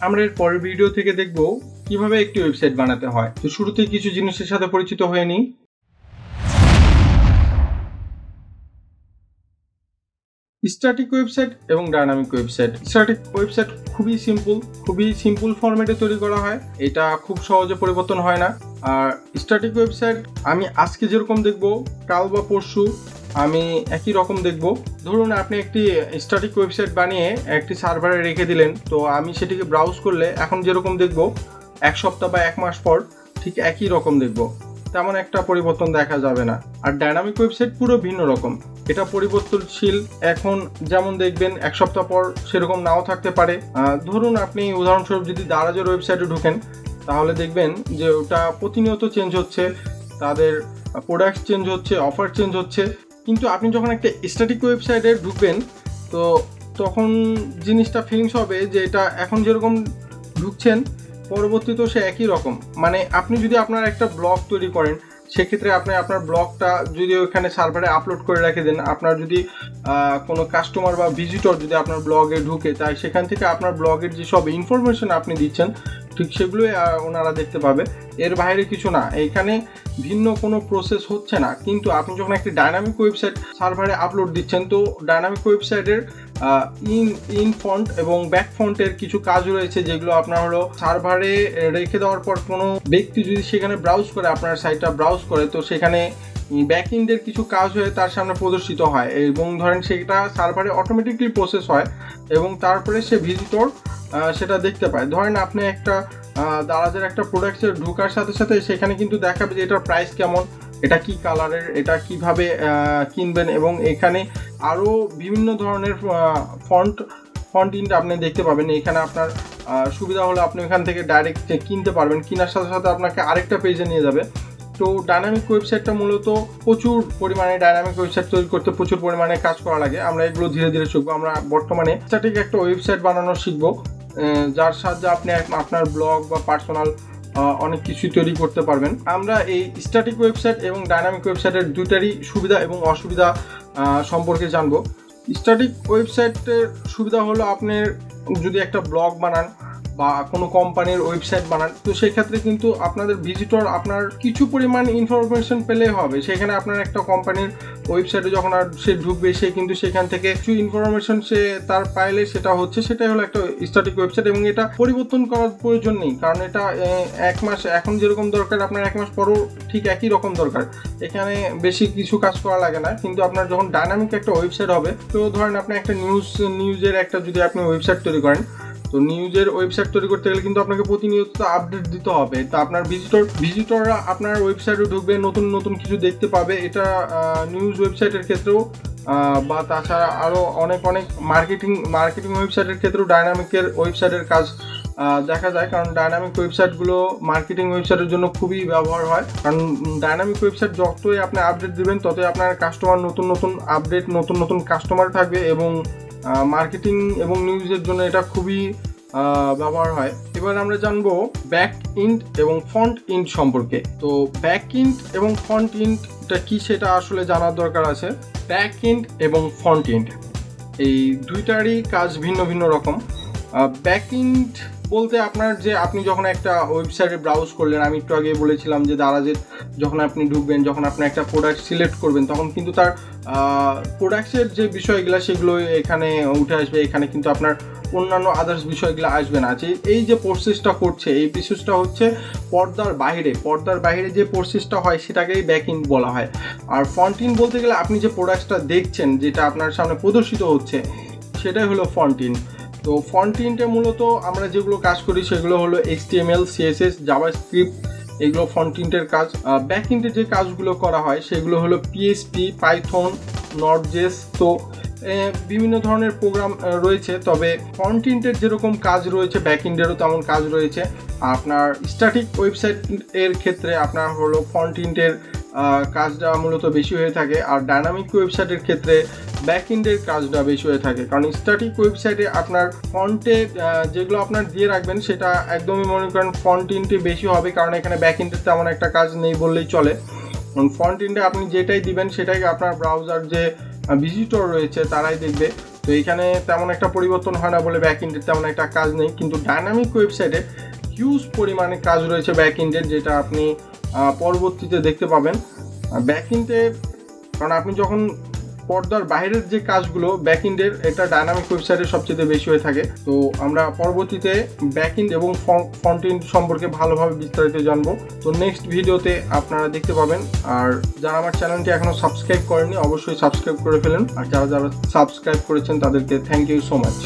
আমরা এর পরের ভিডিও থেকে দেখব কিভাবে একটি ওয়েবসাইট বানাতে হয়। তো শুরুতেই কিছু জিনিসের সাথে পরিচিত হয়ে নিই। স্ট্যাটিক ওয়েবসাইট এবং ডায়নামিক ওয়েবসাইট। স্ট্যাটিক ওয়েবসাইট খুবই সিম্পল ফরম্যাটে তৈরি করা হয়। এটা খুব সহজে পরিবর্তন হয় না। আর স্ট্যাটিক ওয়েবসাইট আমি আজকে যেরকম দেখব, কাল বা পরশু আমি একই রকম দেখব। ধরুন আপনি একটি স্ট্যাটিক ওয়েবসাইট বানিয়ে একটি সার্ভারে রেখে দিলেন, তো আমি সেটিকে ব্রাউজ করলে এখন যেরকম দেখব, এক সপ্তাহ বা এক মাস পর ঠিক একই রকম দেখব, তেমন একটা পরিবর্তন দেখা যাবে না। আর ডায়নামিক ওয়েবসাইট পুরো ভিন্ন রকম, এটা পরিবর্তনশীল। এখন যেমন দেখবেন এক সপ্তাহ পর সেরকম নাও থাকতে পারে। ধরুন আপনি উদাহরণস্বরূপ যদি দারাজের ওয়েবসাইটে ঢুকেন, তাহলে দেখবেন যে ওটা প্রতিনিয়ত চেঞ্জ হচ্ছে, তাদের প্রোডাক্ট চেঞ্জ হচ্ছে, অফার চেঞ্জ হচ্ছে। কিন্তু আপনি যখন একটা স্ট্যাটিক ওয়েবসাইটে ঢুকবেন, তো তখন জিনিসটা ফিলিংস হবে যে এটা এখন যেরকম ঢুকছেন পরবর্তীতেও সে একই রকম। মানে আপনি যদি আপনার একটা ব্লগ তৈরি করেন, সেক্ষেত্রে আপনি আপনার ব্লগটা যদি ওখানে সার্ভারে আপলোড করে রেখে দেন, আপনার যদি কোনো কাস্টমার বা ভিজিটর যদি আপনার ব্লগে ঢুকে, তাই সেখান থেকে আপনার ব্লগের যেসব ইনফরমেশন আপনি দিচ্ছেন ঠিক সেগুলোই ওনারা দেখতে পাবে। এর বাইরে কিছু না, এইখানে ভিন্ন কোনো প্রসেস হচ্ছে না। কিন্তু আপনি যখন একটি ডায়নামিক ওয়েবসাইট সার্ভারে আপলোড দিচ্ছেন, তো ডায়নামিক ওয়েবসাইটের ইন ফন্ট এবং ব্যাক ফন্টের কিছু কাজ রয়েছে, যেগুলো আপনার হলো সার্ভারে রেখে দেওয়ার পর কোনো ব্যক্তি যদি সেখানে ব্রাউজ করে, আপনার সাইটটা ব্রাউজ করে, তো সেখানে ব্যাকএন্ডের কিছু কাজ হয়ে তার সামনে প্রদর্শিত হয় এবং ধরেন সেটা সার্ভারে অটোমেটিকলি প্রসেস হয় এবং তারপরে সে ভিজিটর সেটা দেখতে পায়। ধরেন আপনি একটা দারাজের একটা প্রোডাক্টের ঢোকার সাথে সাথে সেখানে কিন্তু দেখাবে যে এটার প্রাইস কেমন, এটা কি কালারের, এটা কিভাবে কিনবেন, এবং এখানে আরও বিভিন্ন ধরনের ফন্ট ইন্ট আপনি দেখতে পাবেন। এখানে আপনার সুবিধা হলো আপনি এখান থেকে ডাইরেক্ট কিনতে পারবেন, কেনার সাথে সাথে আপনাকে আরেকটা পেজে নিয়ে যাবে। তো ডায়নামিক ওয়েবসাইটটা মূলত প্রচুর পরিমাণে, ডায়নামিক ওয়েবসাইট তৈরি করতে প্রচুর পরিমাণে কাজ করা লাগে। আমরা এগুলো ধীরে ধীরে শিখবো। আমরা বর্তমানে স্ট্যাটিক একটা ওয়েবসাইট বানানো শিখবো, যার সাহায্যে আপনি আপনার ব্লগ বা পার্সোনাল অনেক কিছুই তৈরি করতে পারবেন। আমরা এই স্ট্যাটিক ওয়েবসাইট এবং ডায়নামিক ওয়েবসাইটের দুইটারই সুবিধা এবং অসুবিধা সম্পর্কে জানবো। স্ট্যাটিক ওয়েবসাইটের সুবিধা হলো আপনি যদি একটা ব্লগ বানান বা কোনো কোম্পানির ওয়েবসাইট বানান, তো সেক্ষেত্রে কিন্তু আপনাদের ভিজিটর আপনার কিছু পরিমাণ ইনফরমেশন পেলে হবে। সেখানে আপনার একটা কোম্পানির ওয়েবসাইটে যখন আর সে ঢুকবে, সে কিন্তু সেখান থেকে কিছু ইনফরমেশন সে তার পাইলে সেটাই হলো একটা স্ট্যাটিক ওয়েবসাইট। এবং এটা পরিবর্তন করার প্রয়োজন নেই, কারণ এটা এক মাস এখন যেরকম দরকার আপনার এক মাস পরও ঠিক একই রকম দরকার। এখানে বেশি কিছু কাজ করা লাগে না। কিন্তু আপনার যখন ডায়নামিক একটা ওয়েবসাইট হবে, তো ধরেন আপনি একটা নিউজের একটা যদি আপনি ওয়েবসাইট তৈরি করেন, তো নিউজের ওয়েবসাইট তৈরি করতে গেলে কিন্তু আপনাকে প্রতিনিয়ত আপডেট দিতে হবে। তো আপনার ভিজিটররা আপনার ওয়েবসাইটে ঢুকবে, নতুন নতুন কিছু দেখতে পাবে। এটা নিউজ ওয়েবসাইটের ক্ষেত্রেও বা তাছাড়া আরও অনেক মার্কেটিং ওয়েবসাইটের ক্ষেত্রেও ডায়নামিকের ওয়েবসাইটের কাজ দেখা যায়। কারণ ডায়নামিক ওয়েবসাইটগুলো মার্কেটিং ওয়েবসাইটের জন্য খুবই ব্যবহার হয়। কারণ ডায়নামিক ওয়েবসাইট যতই আপনি আপডেট দিবেন, ততই আপনার কাস্টমার নতুন আপডেট, নতুন কাস্টমার থাকবে এবং মার্কেটিং এবং নিউজের জন্য এটা খুবই ব্যবহার হয়। এবার আমরা জানবো ব্যাক ইন্ট এবং ফন্ট ইন্ট সম্পর্কে। তো ব্যাক ইন্ট এবং ফন্ট ইন্টটা কি সেটা আসলে জানার দরকার আছে। ব্যাক ইন্ট এবং ফন্ট ইন্ট এই দুইটারই কাজ ভিন্ন ভিন্ন রকম। ব্যাক ইন্ট বলতে আপনার যে আপনি যখন একটা ওয়েবসাইটে ব্রাউজ করলেন, আমি একটু আগে বলেছিলাম যে দারাজের যখন আপনি ঢুকবেন, যখন আপনি একটা প্রোডাক্ট সিলেক্ট করবেন, তখন কিন্তু তার প্রোডাক্টসের যে বিষয়গুলো সেগুলো এখানে উঠে আসবে। এখানে কিন্তু আপনার অন্যান্য আদার্স বিষয়গুলো আসবে না। যে এই যে প্রসেসটা করছে, এই প্রসেসটা হচ্ছে পর্দার বাইরে যে প্রসেসটা হয় সেটাকেই ব্যাক ইন্ট বলা হয়। আর ফন্ট ইন্ট বলতে গেলে আপনি যে প্রোডাক্টটা দেখছেন, যেটা আপনার সামনে প্রদর্শিত হচ্ছে, সেটাই হলো ফন্ট ইন্ট। তো ফন্ট ইন্টে মূলত আমরা যেগুলো কাজ করি সেগুলো হলো HTML, CSS, জাভাস্ক্রিপ্ট, এগুলো ফন্ট ইন্টের কাজ। ব্যাক ইন্টের যে কাজগুলো করা হয় সেগুলো হলো PHP, পাইথন, নট.js। তো বিভিন্ন ধরনের প্রোগ্রাম রয়েছে। তবে ফন্ট ইন্টের যেরকম কাজ রয়েছে, ব্যাক ইন্টেরও তেমন কাজ রয়েছে। আপনার স্ট্যাটিক ওয়েবসাইট এর ক্ষেত্রে আপনার হলো ফন্ট ইন্টের কাজটা মূলত বেশি হয়ে থাকে, আর ডায়নামিক ওয়েবসাইটের ক্ষেত্রে ব্যাক এন্ডের কাজটা বেশি হয়ে থাকে। কারণ স্ট্যাটিক ওয়েবসাইটে আপনার ফন্টে যেগুলো আপনার দিয়ে রাখবেন সেটা একদমই মনে করেন ফন্ট ইন্টে বেশি হবে, কারণ এখানে ব্যাক এন্ডের তেমন একটা কাজ নেই বললেই চলে। ফন্ট ইন্টে আপনি যেটাই দিবেন সেটাই আপনার ব্রাউজার যে ভিজিটর রয়েছে তারাই দেখবে। তো তো এখানে তেমন একটা পরিবর্তন হয় না বলে ব্যাক এন্ডের তেমন একটা কাজ নেই, কিন্তু ডাইনামিক ওয়েবসাইটে হিউজ পরিমাণে কাজ রয়েছে ব্যাক এন্ডের, যেটা আপনি পরবর্তীতে দেখতে পাবেন। ব্যাক এন্ডের কারণ আপনি যখন পর্দার বাইরের যে কাজগুলো ব্যাক এন্ডের, এটা ডাইনামিক ওয়েবসাইটে সবচেয়ে বেশি হয়ে থাকে। তো আমরা পরবর্তীতে ব্যাক এন্ড এবং ফ্রন্ট এন্ড সম্পর্কে ভালোভাবে বিস্তারিত জানবো। তো নেক্সট ভিডিওতে আপনারা দেখতে পাবেন। আর যারা আমার চ্যানেলটি এখনো সাবস্ক্রাইব করেননি অবশ্যই সাবস্ক্রাইব করে ফেলেন, আর যারা যারা সাবস্ক্রাইব করেছেন তাদেরকে থ্যাংক ইউ সো মাচ।